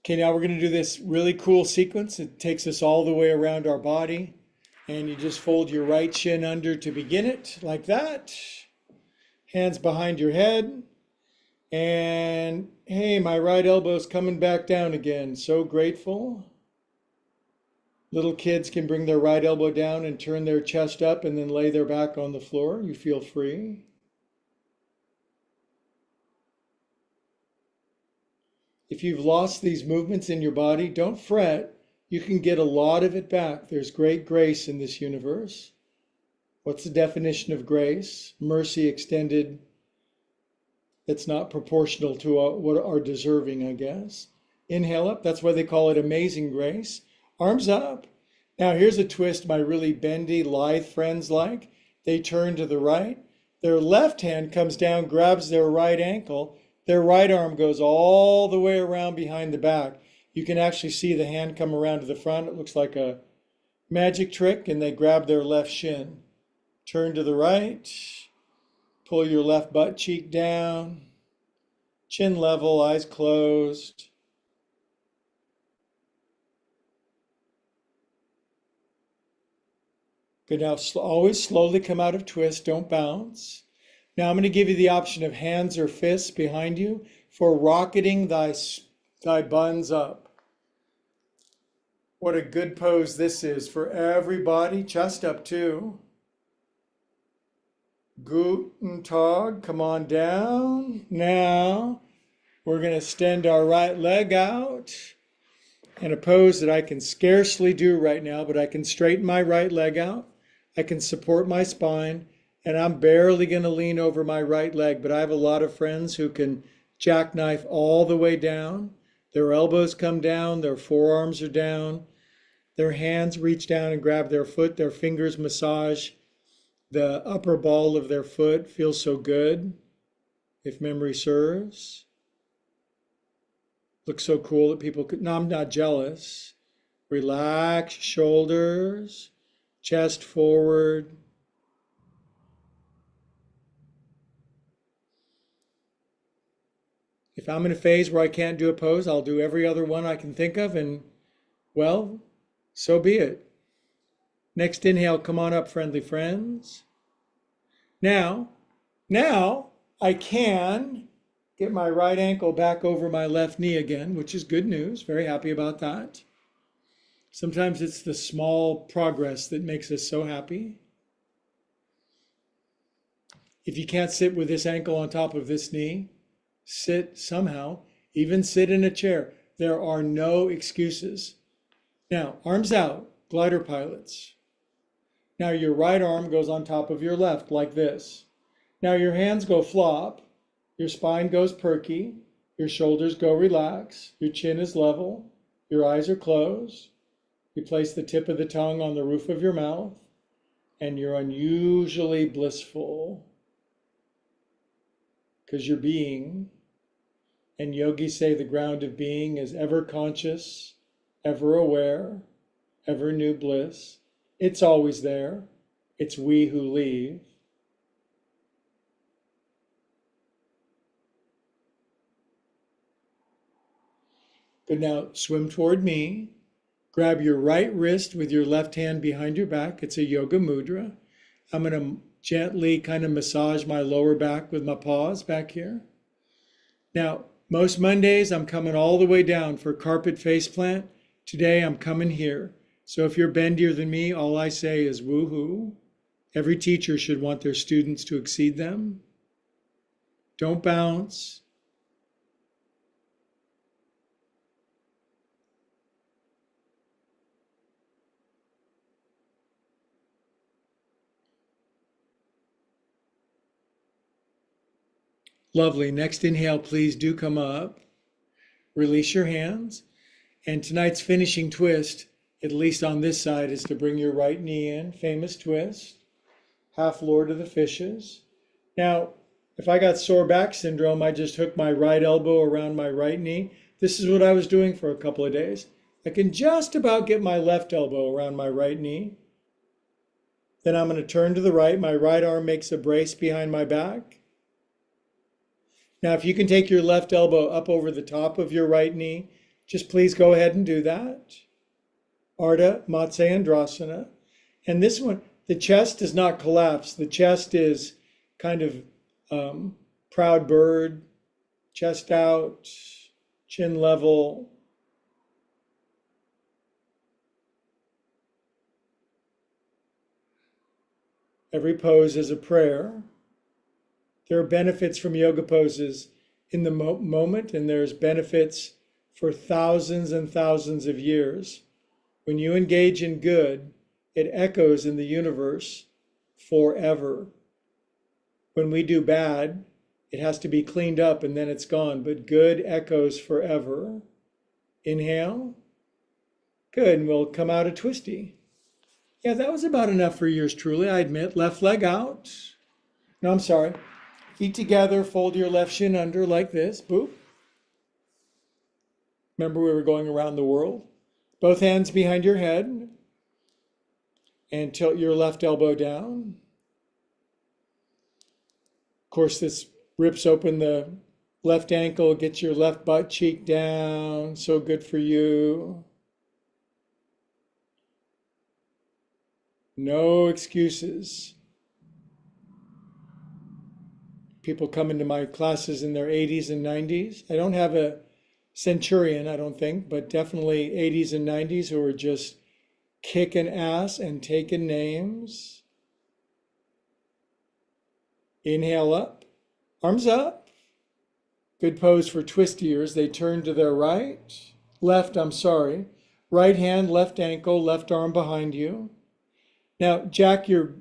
Okay, now we're going to do this really cool sequence. It takes us all the way around our body. And you just fold your right shin under to begin it, like that. Hands behind your head. And hey, my right elbow's coming back down again. So grateful. Little kids can bring their right elbow down and turn their chest up and then lay their back on the floor. You feel free. If you've lost these movements in your body, don't fret. You can get a lot of it back. There's great grace in this universe. What's the definition of grace? Mercy extended that's not proportional to what are deserving, I guess. Inhale up. That's why they call it amazing grace. Arms up. Now here's a twist my really bendy, lithe friends like. They turn to the right. Their left hand comes down, grabs their right ankle. Their right arm goes all the way around behind the back. You can actually see the hand come around to the front. It looks like a magic trick, and they grab their left shin. Turn to the right, pull your left butt cheek down, chin level, eyes closed. Good, now always slowly come out of twist, don't bounce. Now I'm going to give you the option of hands or fists behind you for rocketing thy buns up. What a good pose this is for everybody. Chest up too. Guten Tag, come on down. Now we're going to extend our right leg out in a pose that I can scarcely do right now, but I can straighten my right leg out. I can support my spine, and I'm barely going to lean over my right leg, but I have a lot of friends who can jackknife all the way down. Their elbows come down, their forearms are down, their hands reach down and grab their foot, their fingers massage the upper ball of their foot. Feels so good, if memory serves. Looks so cool that people could, no, I'm not jealous. Relax shoulders, chest forward. If I'm in a phase where I can't do a pose, I'll do every other one I can think of, and well, so be it. Next inhale, come on up, friendly friends. Now I can get my right ankle back over my left knee again, which is good news. Very happy about that. Sometimes it's the small progress that makes us so happy. If you can't sit with this ankle on top of this knee, sit somehow, even sit in a chair. There are no excuses. Now, arms out, glider pilots. Now your right arm goes on top of your left like this. Now your hands go flop, your spine goes perky, your shoulders go relax, your chin is level, your eyes are closed. You place the tip of the tongue on the roof of your mouth, and you're unusually blissful because you're being. And yogis say the ground of being is ever conscious, ever aware, ever new bliss. It's always there. It's we who leave. Good, now swim toward me. Grab your right wrist with your left hand behind your back. It's a yoga mudra. I'm going to gently kind of massage my lower back with my paws back here. Now, most Mondays, I'm coming all the way down for carpet face plant. Today, I'm coming here. So if you're bendier than me, all I say is woohoo. Every teacher should want their students to exceed them. Don't bounce. Lovely. Next inhale, please do come up. Release your hands. And tonight's finishing twist, at least on this side, is to bring your right knee in. Famous twist. Half Lord of the Fishes. Now, if I got sore back syndrome, I just hook my right elbow around my right knee. This is what I was doing for a couple of days. I can just about get my left elbow around my right knee. Then I'm going to turn to the right. My right arm makes a brace behind my back. Now, if you can take your left elbow up over the top of your right knee, just please go ahead and do that. Ardha Matsyendrasana. And this one, the chest does not collapse. The chest is kind of proud bird, chest out, chin level. Every pose is a prayer. There are benefits from yoga poses in the moment, and there's benefits for thousands and thousands of years. When you engage in good, it echoes in the universe forever. When we do bad, it has to be cleaned up and then it's gone, but good echoes forever. Inhale. Good, and we'll come out a twisty. Yeah, that was about enough for yours truly, I admit. Left leg out. No, I'm sorry. Feet together, fold your left shin under like this. Boop. Remember we were going around the world? Both hands behind your head and tilt your left elbow down. Of course, this rips open the left ankle, gets your left butt cheek down. So good for you. No excuses. People come into my classes in their 80s and 90s. I don't have a centurion, I don't think, but definitely 80s and 90s who are just kicking ass and taking names. Inhale up, arms up. Good pose for twistiers. They turn to their left, right hand, left ankle, left arm behind you. Now jack your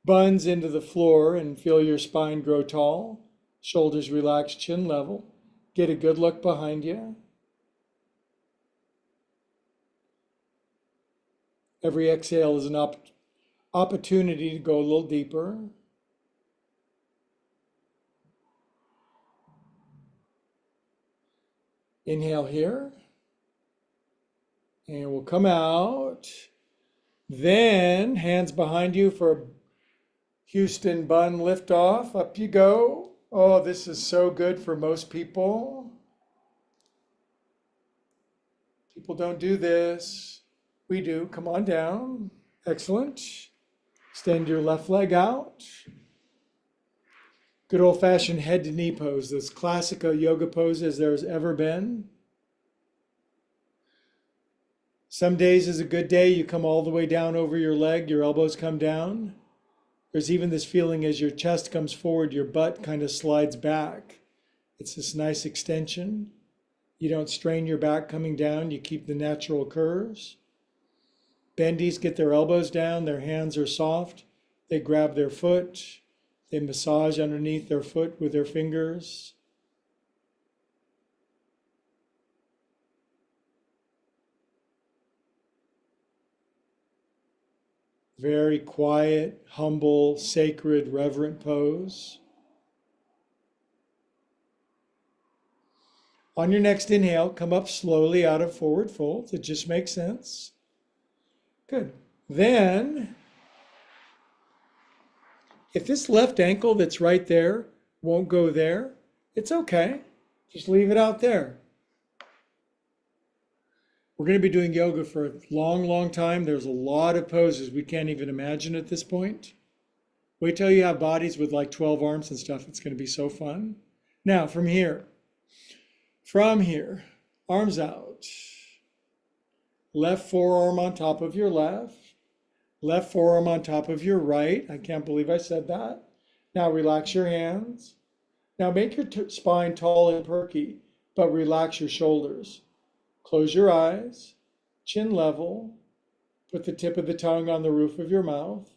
buns into the floor and feel your spine grow tall. Shoulders relaxed, chin level. Get a good look behind you. Every exhale is an opportunity to go a little deeper. Inhale here. And we'll come out. Then hands behind you for a Houston bun lift off. Up you go. Oh, this is so good for most people. People don't do this. We do. Come on down. Excellent. Extend your left leg out. Good old-fashioned head to knee pose. This classic yoga pose as there's ever been. Some days is a good day. You come all the way down over your leg. Your elbows come down. There's even this feeling as your chest comes forward, your butt kind of slides back. It's this nice extension. You don't strain your back coming down. You keep the natural curves. Bendies get their elbows down. Their hands are soft. They grab their foot. They massage underneath their foot with their fingers. Very quiet, humble, sacred, reverent pose. On your next inhale, come up slowly out of forward fold. It just makes sense. Good. Then, if this left ankle that's right there won't go there, it's okay. Just leave it out there. We're going to be doing yoga for a long, long time. There's a lot of poses we can't even imagine at this point. Wait till you have bodies with like 12 arms and stuff. It's going to be so fun. Now, from here, arms out. Left forearm on top of your left forearm on top of your right. I can't believe I said that. Now relax your hands. Now make your spine tall and perky, but relax your shoulders. Close your eyes, chin level, put the tip of the tongue on the roof of your mouth,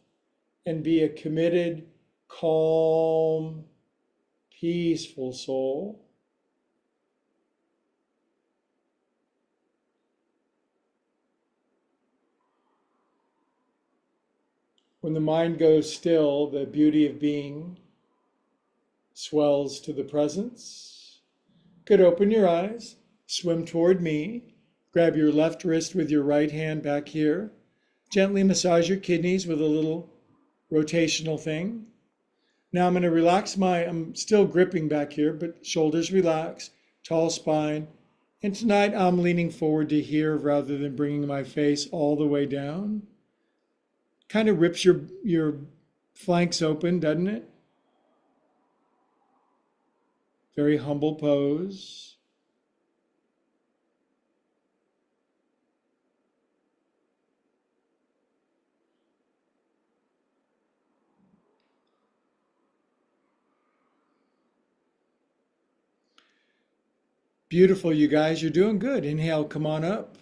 and be a committed, calm, peaceful soul. When the mind goes still, the beauty of being swells to the presence. Good, open your eyes. Swim toward me. Grab your left wrist with your right hand back here. Gently massage your kidneys with a little rotational thing. Now I'm going to relax I'm still gripping back here, but shoulders relax, tall spine. And tonight I'm leaning forward to here rather than bringing my face all the way down. Kind of rips your flanks open, doesn't it? Very humble pose. Beautiful, you guys. You're doing good. Inhale, come on up.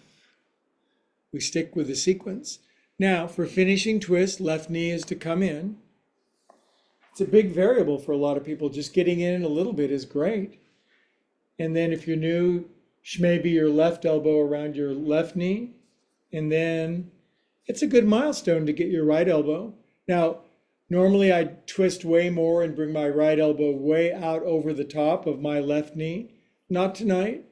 We stick with the sequence. Now, for finishing twist, left knee is to come in. It's a big variable for a lot of people. Just getting in a little bit is great. And then if you're new, maybe your left elbow around your left knee. And then it's a good milestone to get your right elbow. Now, Normally I twist way more and bring my right elbow way out over the top of my left knee. Not tonight.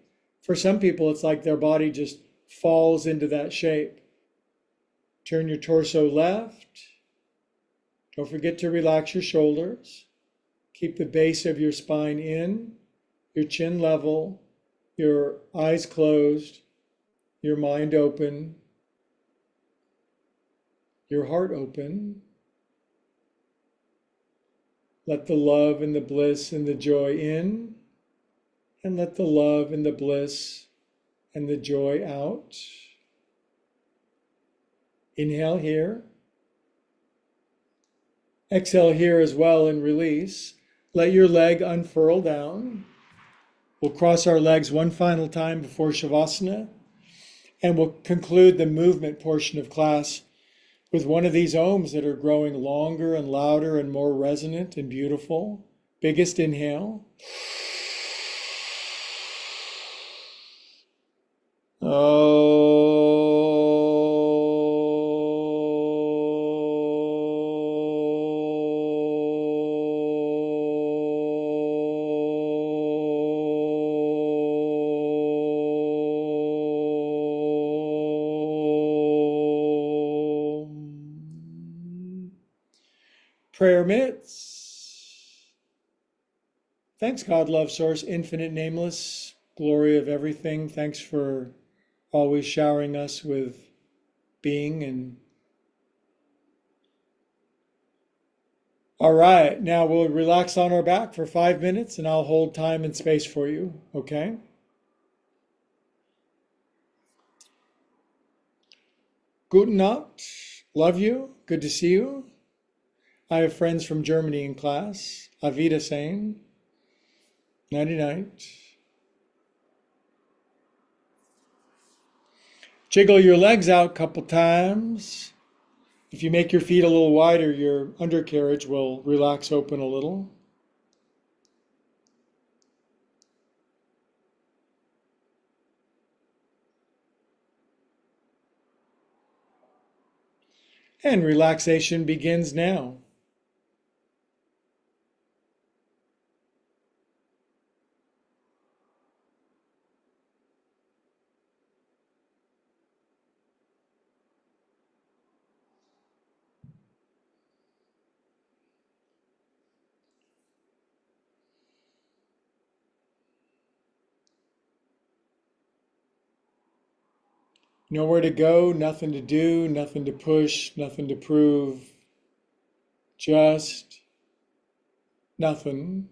For some people, it's like their body just falls into that shape. Turn your torso left. Don't forget to relax your shoulders. Keep the base of your spine in, your chin level, your eyes closed, your mind open, your heart open. Let the love and the bliss and the joy in, and let the love and the bliss and the joy out. Inhale here. Exhale here as well and release. Let your leg unfurl down. We'll cross our legs one final time before Shavasana, and we'll conclude the movement portion of class with one of these ohms that are growing longer and louder and more resonant and beautiful. Biggest inhale. Prayer mitts. Thanks, God, love, source, infinite, nameless, glory of everything. Thanks for always showering us with being. And all right, now we'll relax on our back for 5 minutes and I'll hold time and space for you, okay? Guten Nacht, love you, good to see you. I have friends from Germany in class. Auf Wiedersehen. Nighty night. Jiggle your legs out a couple times. If you make your feet a little wider, your undercarriage will relax open a little. And relaxation begins now. Nowhere to go, nothing to do, nothing to push, nothing to prove. Just nothing.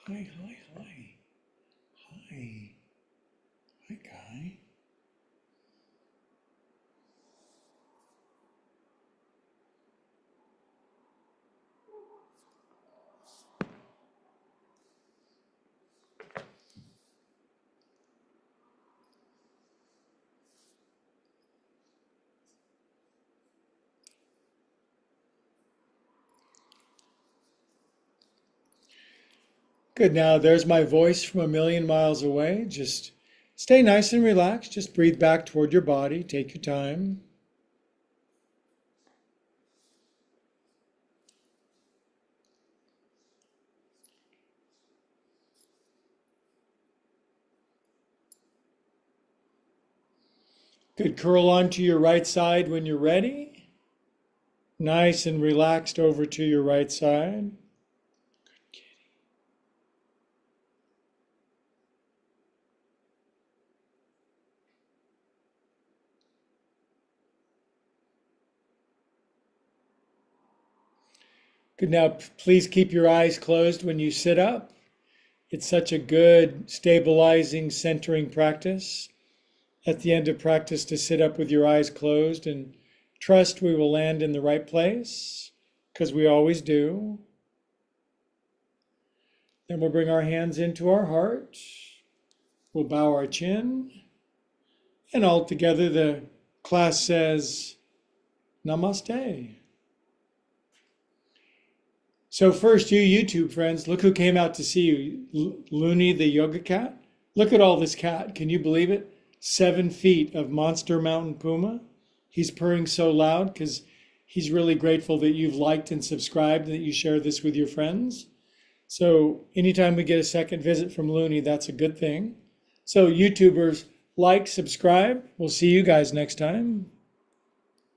Hi, hi, hi. Hi. Hi, Guy. Good. Now, there's my voice from a million miles away. Just stay nice and relaxed. Just breathe back toward your body. Take your time. Good. Curl onto your right side when you're ready. Nice and relaxed over to your right side. Good. Now, please keep your eyes closed when you sit up. It's such a good stabilizing, centering practice at the end of practice to sit up with your eyes closed and trust we will land in the right place because we always do. Then we'll bring our hands into our heart. We'll bow our chin. And all together, the class says, Namaste. So first, you YouTube friends, look who came out to see you. Looney the yoga cat. Look at all this cat. Can you believe it? 7 feet of monster mountain puma. He's purring so loud because he's really grateful that you've liked and subscribed and that you share this with your friends. So anytime we get a second visit from Looney, that's a good thing. So YouTubers, like, subscribe. We'll see you guys next time.